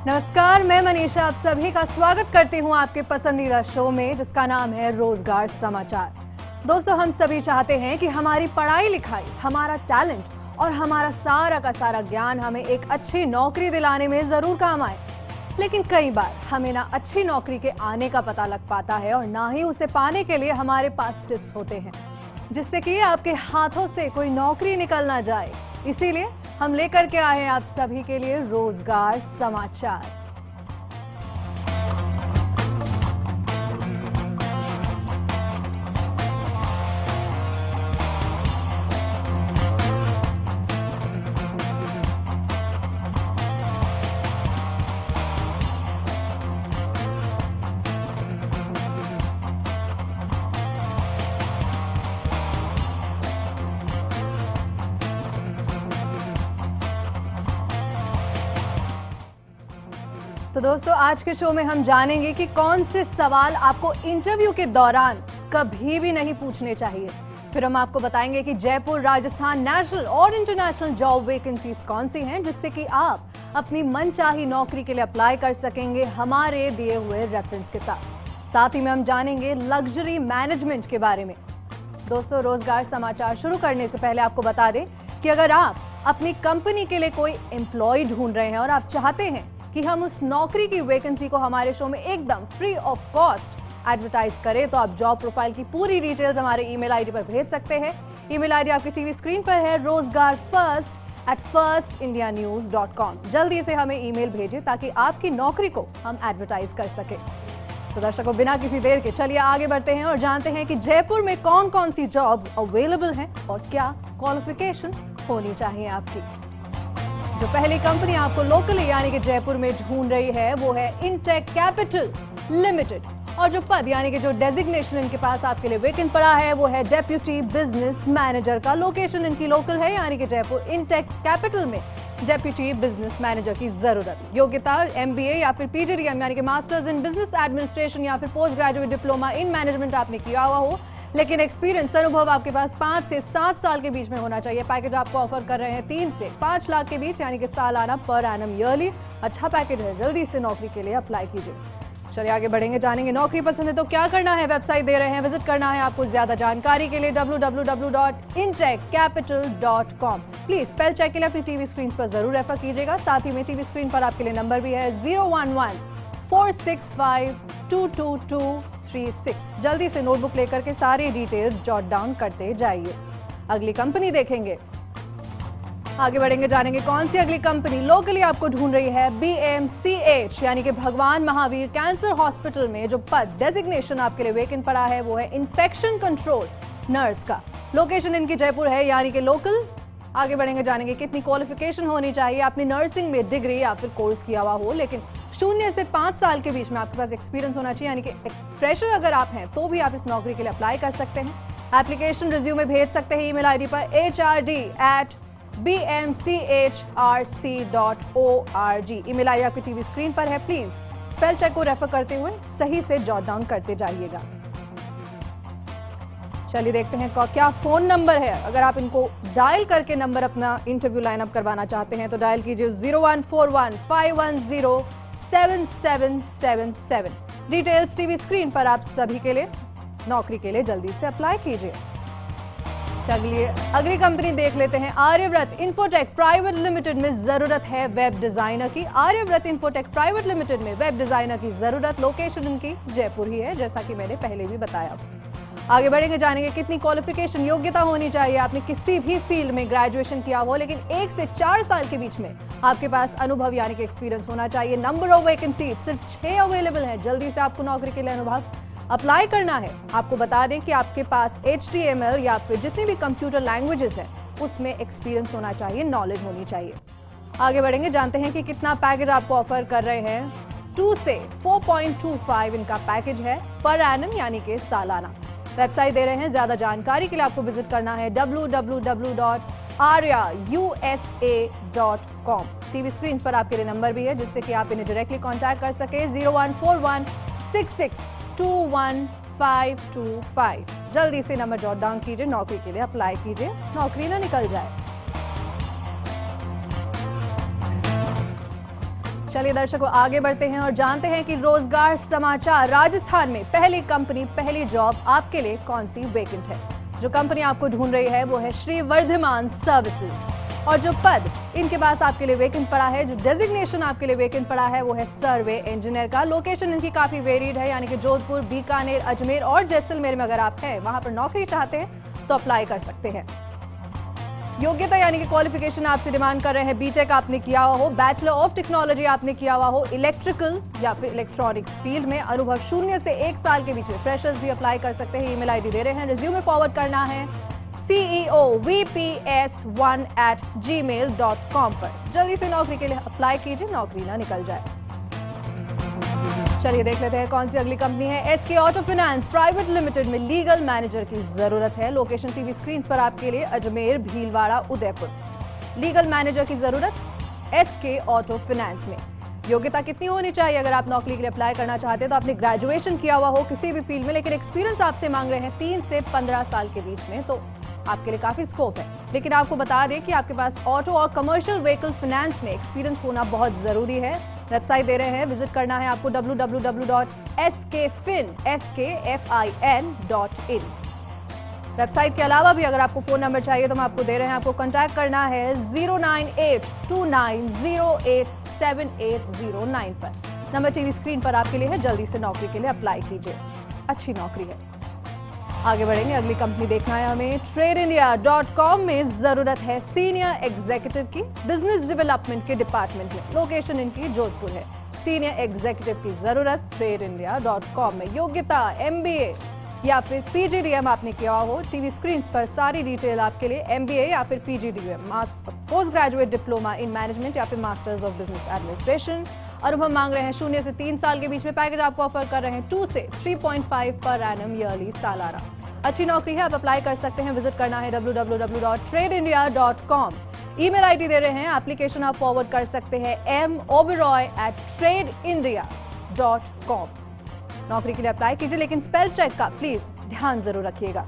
नमस्कार, मैं मनीषा आप सभी का स्वागत करती हूं आपके पसंदीदा शो में जिसका नाम है रोजगार समाचार। दोस्तों, हम सभी चाहते हैं कि हमारी पढ़ाई लिखाई, हमारा टैलेंट और हमारा सारा का सारा ज्ञान हमें एक अच्छी नौकरी दिलाने में जरूर काम आए। लेकिन कई बार हमें ना अच्छी नौकरी के आने का पता लग पाता है और ना ही उसे पाने के लिए हमारे पास टिप्स होते हैं जिससे कि आपके हाथों से कोई नौकरी निकल ना जाए। इसीलिए हम लेकर के आए हैं आप सभी के लिए रोजगार समाचार। तो दोस्तों, आज के शो में हम जानेंगे कि कौन से सवाल आपको इंटरव्यू के दौरान कभी भी नहीं पूछने चाहिए। फिर हम आपको बताएंगे कि जयपुर, राजस्थान, नेशनल और इंटरनेशनल जॉब वैकेंसीज कौन सी हैं जिससे कि आप अपनी मनचाही नौकरी के लिए अप्लाई कर सकेंगे हमारे दिए हुए रेफरेंस के साथ। साथ ही में हम जानेंगे लग्जरी मैनेजमेंट के बारे में। दोस्तों, रोजगार समाचार शुरू करने से पहले आपको बता दें कि अगर आप अपनी कंपनी के लिए कोई एम्प्लॉय ढूंढ रहे हैं और आप चाहते हैं कि हम उस नौकरी की वैकेंसी को हमारे शो में एकदम फ्री ऑफ कॉस्ट एडवर्टाइज करें, तो आप जॉब प्रोफाइल की पूरी डिटेल्स हमारे ईमेल आईडी पर भेज सकते हैं। ईमेल आईडी आपके टीवी स्क्रीन पर है, rozgarfirst@firstindianews.com। जल्दी से हमें ईमेल भेजें ताकि आपकी नौकरी को हम एडवर्टाइज कर सकें। तो दर्शकों, बिना किसी देर के चलिए आगे बढ़ते हैं और जानते हैं कि जयपुर में कौन कौन सी जॉब्स अवेलेबल हैं और क्या क्वालिफिकेशंस होनी चाहिए आपकी। जो पहली कंपनी आपको लोकली यानी कि जयपुर में ढूंढ रही है वो है इनटेक कैपिटल लिमिटेड, और जो पद यानी कि जो डेजिग्नेशन इनके पास आपके लिए वेकेंट पड़ा है वो है डेप्यूटी बिजनेस मैनेजर का। लोकेशन इनकी लोकल है यानी कि जयपुर। इनटेक कैपिटल में डेप्यूटी बिजनेस मैनेजर की जरूरत। योग्यता MBA या फिर PGDM यानी कि मास्टर्स इन बिजनेस एडमिनिस्ट्रेशन या फिर post graduate diploma in management आपने किया हुआ हो, लेकिन एक्सपीरियंस, अनुभव आपके पास 5 से 7 साल के बीच में होना चाहिए। पैकेज आपको ऑफर कर रहे हैं 3 से 5 लाख के बीच यानी कि सालाना पर एनम ईयरली। अच्छा पैकेज है, जल्दी से नौकरी के लिए अप्लाई कीजिए। चलिए आगे बढ़ेंगे, जानेंगे नौकरी पसंद है तो क्या करना है। वेबसाइट दे रहे हैं, विजिट करना है आपको ज्यादा जानकारी के लिए www.intechcapital.com। प्लीज स्पेल चेक के लिए अपनी टीवी स्क्रीन पर जरूर रेफर कीजिएगा। साथ ही में टीवी स्क्रीन पर आपके लिए नंबर भी है 011-465-22236। जल्दी से नोटबुक लेकर के सारी डिटेल्स जॉट डाउन करते जाइए। अगली कंपनी देखेंगे, आगे बढ़ेंगे, जानेंगे कौन सी अगली कंपनी लोकली आपको ढूंढ रही है। BMCH यानी कि भगवान महावीर कैंसर हॉस्पिटल में जो पद डेजिग्नेशन आपके लिए वेकेंट पड़ा है वो है इन्फेक्शन कंट्रोल नर्स का। लोकेशन इनकी जयपुर है यानी कि लोकल। आगे बढ़ेंगे, जानेंगे कितनी क्वालिफिकेशन होनी चाहिए। आपने नर्सिंग में डिग्री या फिर कोर्स किया हुआ हो, लेकिन 0 से 5 साल के बीच में आपके पास एक्सपीरियंस होना चाहिए यानी कि फ्रेशर अगर आप हैं तो भी आप इस नौकरी के लिए अप्लाई कर सकते हैं। एप्लीकेशन रिज्यूमे भेज सकते हैं ईमेल आईडी पर hrd@bmchrc.org। ईमेल आईडी आपकी टीवी स्क्रीन पर है। प्लीज स्पेल चेक को रेफर करते हुए सही से जॉट डाउन करते जाइएगा। चलिए देखते हैं क्या फोन नंबर है। अगर आप इनको डायल करके नंबर अपना इंटरव्यू लाइनअप करवाना चाहते हैं तो डायल कीजिए 0141-510-7777। डिटेल्स टीवी स्क्रीन पर आप सभी के लिए। नौकरी के लिए जल्दी से अप्लाई कीजिए। चलिए अगली कंपनी देख लेते हैं। आर्यव्रत इंफोटेक प्राइवेट लिमिटेड में जरूरत है वेब डिजाइनर की। आर्यव्रत इंफोटेक प्राइवेट लिमिटेड में वेब डिजाइनर की जरूरत। लोकेशन इनकी जयपुर ही है जैसा कि मैंने पहले भी बताया। आगे बढ़ेंगे, जानेंगे कितनी क्वालिफिकेशन, योग्यता होनी चाहिए। आपने किसी भी फील्ड में ग्रेजुएशन किया हो लेकिन 1 से 4 साल के बीच में आपके पास अनुभव यानी कि एक्सपीरियंस होना चाहिए। नंबर ऑफ वैकेंसी सिर्फ 6 अवेलेबल है। जल्दी से आपको नौकरी के लिए अनुभव अप्लाई करना है। आपको बता दें कि आपके पास HTML या फिर जितनी भी कंप्यूटर लैंग्वेजेस है उसमें एक्सपीरियंस होना चाहिए, नॉलेज होनी चाहिए। आगे बढ़ेंगे, जानते हैं कि कितना पैकेज आपको ऑफर कर रहे हैं। 2 से 4.25 इनका पैकेज है पर एनम यानी कि सालाना। वेबसाइट दे रहे हैं, ज्यादा जानकारी के लिए आपको विजिट करना है www.aryausa.com। टीवी स्क्रीन पर आपके लिए नंबर भी है जिससे कि आप इन्हें डायरेक्टली कांटेक्ट कर सके 0141662125। जल्दी से नंबर जॉट डाउन कीजिए, नौकरी के लिए अप्लाई कीजिए, नौकरी ना निकल जाए। चलिए दर्शकों आगे बढ़ते हैं और जानते हैं कि रोजगार समाचार राजस्थान में पहली कंपनी, पहली जॉब आपके लिए कौन सी वेकेंट है। जो कंपनी आपको ढूंढ रही है वो है श्री वर्धमान सर्विसेज, और जो पद इनके पास आपके लिए वेकेंट पड़ा है, जो डेजिग्नेशन आपके लिए वेकेंट पड़ा है वो है सर्वे इंजीनियर का। लोकेशन इनकी काफी वेरिड है, यानी कि जोधपुर, बीकानेर, अजमेर और जैसलमेर में अगर आप हैं वहां पर नौकरी चाहते हैं तो अप्लाई कर सकते हैं। योग्यता यानी कि क्वालिफिकेशन आपसे डिमांड कर रहे हैं बीटेक आपने किया हुआ हो, बैचलर ऑफ टेक्नोलॉजी आपने किया हुआ हो, इलेक्ट्रिकल या फिर इलेक्ट्रॉनिक्स फील्ड में अनुभव 0 से 1 साल के बीच में। फ्रेशर्स भी अप्लाई कर सकते हैं। ईमेल आईडी दे रहे हैं, रिज्यूमे फॉरवर्ड करना है ceovps1@gmail.com पर। जल्दी से नौकरी के लिए अप्लाई कीजिए, नौकरी ना निकल जाए। चलिए देख लेते हैं कौन सी अगली कंपनी है। SK auto finance private limited में लीगल मैनेजर की जरूरत है। लोकेशन टीवी स्क्रीन पर आपके लिए अजमेर, भीलवाड़ा, उदयपुर। लीगल मैनेजर की जरूरत एसके ऑटो फाइनेंस में। योग्यता कितनी होनी चाहिए? अगर आप नौकरी के लिए अप्लाई करना चाहते हैं तो आपने ग्रेजुएशन किया हुआ हो किसी भी फील्ड में, लेकिन एक्सपीरियंस आपसे मांग रहे हैं 3 से 15 साल के बीच में, तो आपके लिए काफी स्कोप है। लेकिन आपको बता दें कि आपके पास ऑटो और कमर्शियल व्हीकल फाइनेंस में एक्सपीरियंस होना बहुत जरूरी है। वेबसाइट दे रहे हैं, विजिट करना है आपको www.skfin.in। वेबसाइट के अलावा भी अगर आपको फोन नंबर चाहिए तो हम आपको दे रहे हैं। आपको कांटेक्ट करना है 09829087809 पर। नंबर टीवी स्क्रीन पर आपके लिए है। जल्दी से नौकरी के लिए अप्लाई कीजिए, अच्छी नौकरी है। आगे बढ़ेंगे, अगली कंपनी देखना है हमें। TradeIndia.com में जरूरत है सीनियर एग्जीक्यूटिव की, बिजनेस डेवलपमेंट के डिपार्टमेंट में। लोकेशन इनकी जोधपुर है। सीनियर एग्जीक्यूटिव की जरूरत TradeIndia.com में। योग्यता MBA या फिर PGDM आपने किया हो। टीवी स्क्रीन पर सारी डिटेल आपके लिए। MBA या फिर PGDM, post graduate diploma in management या फिर मास्टर्स ऑफ बिजनेस एडमिनिस्ट्रेशन। अनुभव मांग रहे हैं 0 से 3 साल के बीच में। पैकेज आपको ऑफर कर रहे हैं 2 से 3.5 पर एनम ईयरली सालाना। अच्छी नौकरी है, आप अप्लाई कर सकते हैं। विजिट करना है www.tradeindia.com। ईमेल आईडी दे रहे हैं, एप्लीकेशन आप फॉरवर्ड कर सकते हैं moberoy@tradeindia.com। नौकरी के लिए अप्लाई कीजिए, लेकिन स्पेल चेक का प्लीज ध्यान जरूर रखिएगा।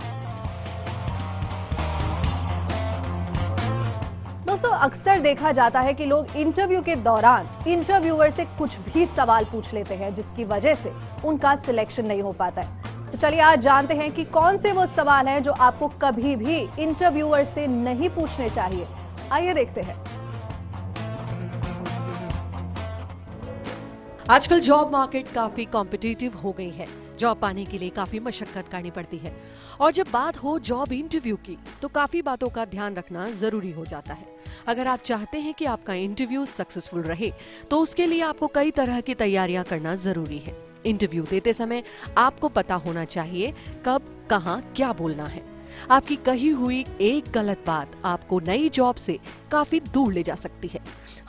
दोस्तों अक्सर देखा जाता है कि लोग इंटरव्यू के दौरान इंटरव्यूअर से कुछ भी सवाल पूछ लेते हैं, जिसकी वजह से उनका सिलेक्शन नहीं हो पाता है। तो चलिए आज जानते हैं कि कौन से वो सवाल हैं जो आपको कभी भी इंटरव्यूअर से नहीं पूछने चाहिए। आइए देखते हैं। आजकल जॉब मार्केट काफी कॉम्पिटिटिव हो गई है। जॉब पाने के लिए काफी मशक्कत करनी पड़ती है, और जब बात हो जॉब इंटरव्यू की तो काफी बातों का ध्यान रखना जरूरी हो जाता है। अगर आप चाहते हैं कि आपका इंटरव्यू सक्सेसफुल रहे तो उसके लिए आपको कई तरह की तैयारियां करना जरूरी है। इंटरव्यू देते समय आपको पता होना चाहिए कब, कहां, क्या बोलना है। आपकी कही हुई एक गलत बात आपको नई जॉब से काफी दूर ले जा सकती है।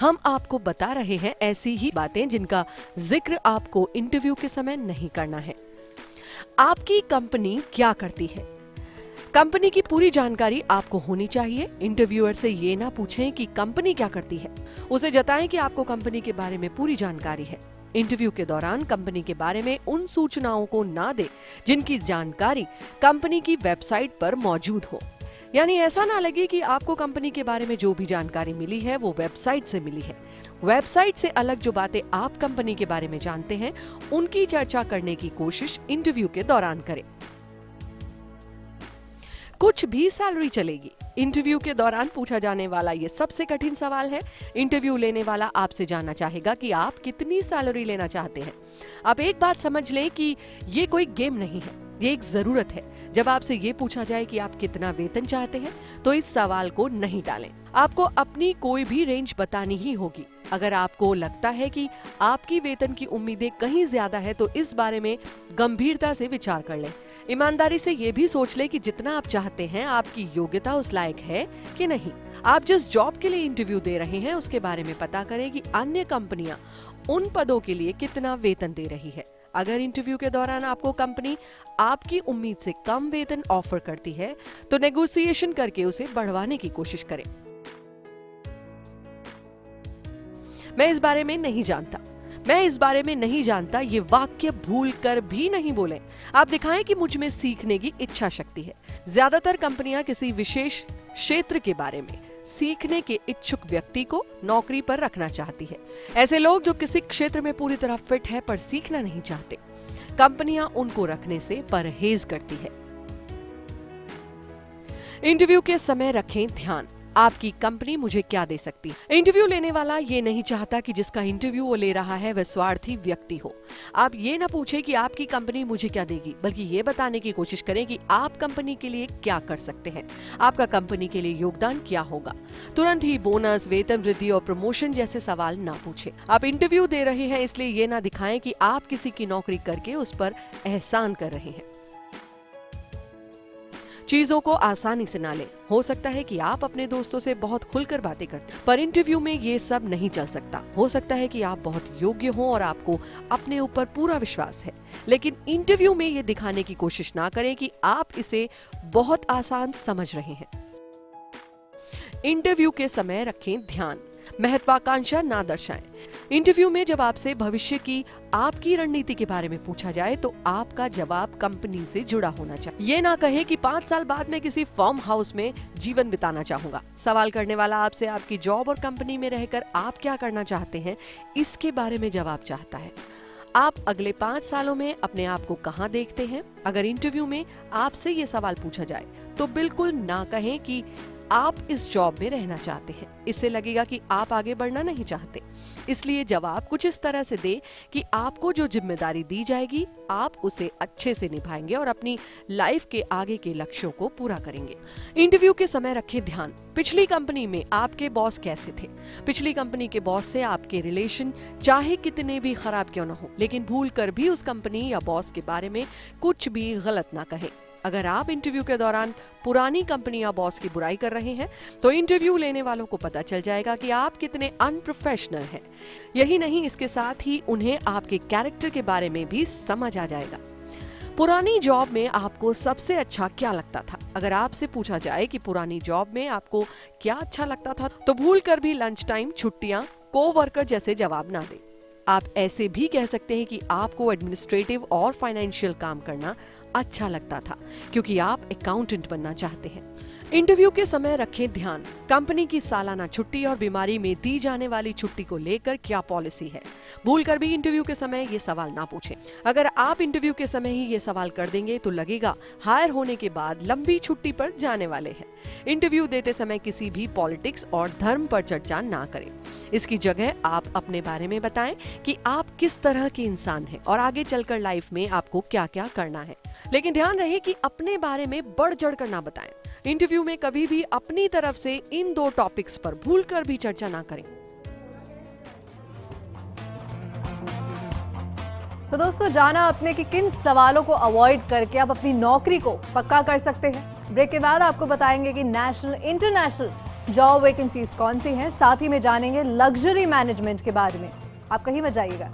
हम आपको बता रहे हैं ऐसी ही बातें जिनका जिक्र आपको इंटरव्यू के समय नहीं करना है। आपकी कंपनी क्या करती है? कंपनी की पूरी जानकारी आपको होनी चाहिए। इंटरव्यूअर से ये ना पूछें कि कंपनी क्या करती है, उसे जताएं कि आपको कंपनी के बारे में पूरी जानकारी है। इंटरव्यू के दौरान कंपनी के बारे में उन सूचनाओं को ना दे जिनकी जानकारी कंपनी की वेबसाइट पर मौजूद हो। यानी ऐसा ना लगे कि आपको कंपनी के बारे में जो भी जानकारी मिली है वो वेबसाइट से मिली है। वेबसाइट से अलग जो बातें आप कंपनी के बारे में जानते हैं उनकी चर्चा करने की कोशिश इंटरव्यू के दौरान करें। कुछ भी सैलरी चलेगी। इंटरव्यू के दौरान पूछा जाने वाला ये सबसे कठिन सवाल है। इंटरव्यू लेने वाला आपसे जानना चाहेगा कि आप कितनी सैलरी लेना चाहते हैं। आप एक बात समझ लें कि ये कोई गेम नहीं है, ये एक जरूरत है। जब आपसे ये पूछा जाए कि आप कितना वेतन चाहते हैं तो इस सवाल को नहीं टालें। आपको अपनी कोई भी रेंज बतानी ही होगी। अगर आपको लगता है कि आपकी वेतन की उम्मीदें कहीं ज्यादा है तो इस बारे में गंभीरता से विचार कर लें। ईमानदारी से ये भी सोच लें कि जितना आप चाहते हैं आपकी योग्यता उस लायक है कि नहीं। आप जिस जॉब के लिए इंटरव्यू दे रहे हैं उसके बारे में पता करें कि अन्य कंपनियां उन पदों के लिए कितना वेतन दे रही है। अगर इंटरव्यू के दौरान आपको कंपनी आपकी उम्मीद से कम वेतन ऑफर करती है तो नेगोशिएशन करके उसे बढ़वाने की कोशिश करें। मैं इस बारे में नहीं जानता ये वाक्य भूल कर भी नहीं बोलें। आप दिखाएं कि मुझ में सीखने की इच्छा शक्ति है। ज्यादातर कंपनियां किसी विशेष क्षेत्र के बारे में सीखने के इच्छुक व्यक्ति को नौकरी पर रखना चाहती है। ऐसे लोग जो किसी क्षेत्र में पूरी तरह फिट है पर सीखना नहीं चाहते, कंपनियां उनको रखने से परहेज करती है। इंटरव्यू के समय रखें ध्यान, आपकी कंपनी मुझे क्या दे सकती है। इंटरव्यू लेने वाला ये नहीं चाहता कि जिसका इंटरव्यू वो ले रहा है वह स्वार्थी व्यक्ति हो। आप ये ना पूछें कि आपकी कंपनी मुझे क्या देगी, बल्कि ये बताने की कोशिश करें कि आप कंपनी के लिए क्या कर सकते हैं, आपका कंपनी के लिए योगदान क्या होगा। तुरंत ही बोनस, वेतन वृद्धि और प्रमोशन जैसे सवाल ना पूछें। आप इंटरव्यू दे रहे हैं इसलिए ये ना दिखाएं कि आप किसी की नौकरी करके उस पर एहसान कर रहे हैं। चीजों को आसानी से ना लें। हो सकता है कि आप अपने दोस्तों से बहुत खुलकर बातें करते हैं, पर इंटरव्यू में ये सब नहीं चल सकता। हो सकता है कि आप बहुत योग्य हो और आपको अपने ऊपर पूरा विश्वास है, लेकिन इंटरव्यू में ये दिखाने की कोशिश ना करें कि आप इसे बहुत आसान समझ रहे हैं। इंटरव्यू के समय रखें ध्यान, महत्वाकांक्षा ना दर्शाएं। इंटरव्यू में जब आपसे भविष्य की आपकी रणनीति के बारे में पूछा जाए तो आपका जवाब कंपनी से जुड़ा होना चाहिए। ये ना कहे कि 5 साल बाद मैं किसी फार्म हाउस में जीवन बिताना चाहूंगा। सवाल करने वाला आपसे आपकी जॉब और कंपनी में रहकर आप क्या करना चाहते हैं, इसके बारे में जवाब चाहता है। आप अगले 5 सालों में अपने आप को कहां देखते हैं? अगर इंटरव्यू में आपसे ये सवाल पूछा जाए तो बिल्कुल ना कहें कि आप इस जॉब में रहना चाहते हैं। इससे लगेगा कि आप आगे बढ़ना नहीं चाहते। इसलिए जवाब कुछ इस तरह से दे कि आपको जो जिम्मेदारी दी जाएगी आप उसे अच्छे से निभाएंगे और अपनी लाइफ के आगे के लक्ष्यों को पूरा करेंगे। इंटरव्यू के समय रखें ध्यान, पिछली कंपनी में आपके बॉस कैसे थे। पिछली कंपनी के बॉस से आपके रिलेशन चाहे कितने भी खराब क्यों न हो, लेकिन भूल कर भी उस कंपनी या बॉस के बारे में कुछ भी गलत ना कहें। अगर आप इंटरव्यू के दौरान पुरानी कंपनी या बॉस की बुराई कर रहे हैं तो इंटरव्यू लेने वालों को पता चल जाएगा कि आप कितने अनप्रोफेशनल हैं। यही नहीं, इसके साथ ही उन्हें आपके कैरेक्टर के बारे में भी समझ आ जाएगा। पुरानी जॉब में आपको सबसे अच्छा क्या लगता था? अगर आपसे पूछा जाए कि पुरानी जॉब में आपको क्या अच्छा लगता था तो भूल कर भी लंच टाइम, छुट्टियां, कोवर्कर जैसे जवाब ना दें। आप ऐसे भी कह सकते हैं कि आपको एडमिनिस्ट्रेटिव और फाइनेंशियल काम करना अच्छा लगता था क्योंकि आप अकाउंटेंट बनना चाहते हैं। इंटरव्यू के समय रखें ध्यान, कंपनी की सालाना छुट्टी और बीमारी में दी जाने वाली छुट्टी को लेकर क्या पॉलिसी है। भूल कर भी इंटरव्यू के समय ये सवाल ना पूछें। अगर आप इंटरव्यू के समय ही ये सवाल कर देंगे तो लगेगा हायर होने के बाद लंबी छुट्टी पर जाने वाले हैं। इंटरव्यू देते समय किसी भी पॉलिटिक्स और धर्म पर चर्चा ना करें। इसकी जगह आप अपने बारे में बताएं कि आप किस तरह के इंसान हैं और आगे चलकर लाइफ में आपको क्या क्या करना है। लेकिन ध्यान रहे कि अपने बारे में बढ़ चढ़ कर ना बताएं। इंटरव्यू में कभी भी अपनी तरफ से इन 2 टॉपिक्स पर भूलकर भी चर्चा ना करें। तो दोस्तों, जाना आपने कि किन सवालों को अवॉइड करके आप अपनी नौकरी को पक्का कर सकते हैं। ब्रेक के बाद आपको बताएंगे कि नेशनल, इंटरनेशनल जॉब वैकेंसीज कौन सी हैं। साथ ही में जानेंगे लग्जरी मैनेजमेंट के बारे में। आप कहीं मत जाइएगा।